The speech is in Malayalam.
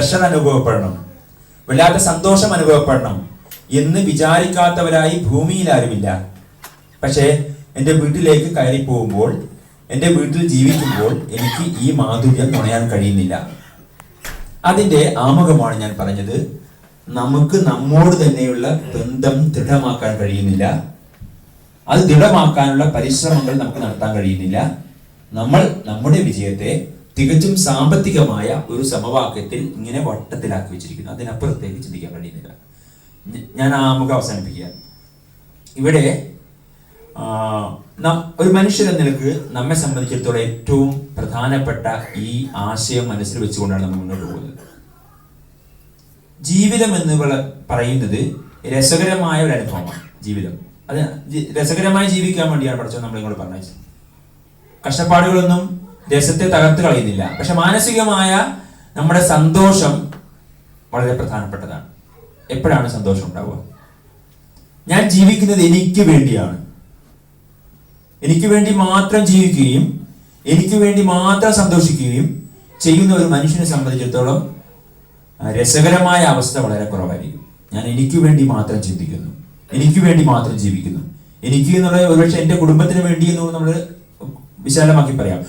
പ്രഷർ അനുഭവപ്പെടണം, വല്ലാത്ത സന്തോഷം അനുഭവപ്പെടണം എന്ന് വിചാരിക്കാത്തവരായി ഭൂമിയിൽ ആരുമില്ല. പക്ഷേ എൻ്റെ വീട്ടിലേക്ക് കയറി പോകുമ്പോൾ, എൻ്റെ വീട്ടിൽ ജീവിക്കുമ്പോൾ എനിക്ക് ഈ മാധുര്യം നുണയാൻ കഴിയുന്നില്ല. അതിൻ്റെ ആമുഖമാണ് ഞാൻ പറഞ്ഞത്. നമുക്ക് നമ്മോട് തന്നെയുള്ള ബന്ധം ദൃഢമാക്കാൻ കഴിയുന്നില്ല. അത് ദൃഢമാക്കാനുള്ള പരിശ്രമങ്ങൾ നമുക്ക് നടത്താൻ കഴിയുന്നില്ല. നമ്മൾ നമ്മുടെ വിജയത്തെ തികച്ചും സാമ്പത്തികമായ ഒരു സമവാക്യത്തിൽ ഇങ്ങനെ വട്ടത്തിലാക്കി വെച്ചിരിക്കുന്നു. അതിനപ്പുറത്തേക്ക് ചിന്തിക്കാൻ കഴിയുന്നില്ല. ഞാൻ ആമുഖം അവസാനിപ്പിക്കുക. ഇവിടെ ഒരു മനുഷ്യൻ എന്ന നിലക്ക് നമ്മെ സംബന്ധിച്ചിടത്തോളം ഏറ്റവും പ്രധാനപ്പെട്ട ഈ ആശയം മനസ്സിൽ വെച്ചുകൊണ്ടാണ് നമ്മൾ മുന്നോട്ട് പോകുന്നത്. ജീവിതം എന്ന് പറയുന്നത് രസകരമായ ഒരു അനുഭവമാണ്. ജീവിതം അത് രസകരമായി ജീവിക്കാൻ വേണ്ടിയാണ് പഠിച്ചത്. നമ്മളിങ്ങോട്ട് പറഞ്ഞത് കഷ്ടപ്പാടുകളൊന്നും രസത്തെ തകർത്ത് കളയുന്നില്ല. പക്ഷെ മാനസികമായ നമ്മുടെ സന്തോഷം വളരെ പ്രധാനപ്പെട്ടതാണ്. എപ്പോഴാണ് സന്തോഷം ഉണ്ടാവുക? ഞാൻ ജീവിക്കുന്നത് എനിക്ക് വേണ്ടിയാണ്. എനിക്ക് വേണ്ടി മാത്രം ജീവിക്കുകയും എനിക്ക് വേണ്ടി മാത്രം സന്തോഷിക്കുകയും ചെയ്യുന്ന ഒരു മനുഷ്യനെ സംബന്ധിച്ചിടത്തോളം രസകരമായ അവസ്ഥ വളരെ കുറവായിരിക്കും. ഞാൻ എനിക്ക് വേണ്ടി മാത്രം ചിന്തിക്കുന്നു, എനിക്ക് വേണ്ടി മാത്രം ജീവിക്കുന്നു. എനിക്ക് എന്നുള്ള ഒരുപക്ഷെ എൻ്റെ കുടുംബത്തിന് വേണ്ടി എന്ന് നമ്മൾ വിശാലമാക്കി പറയാം.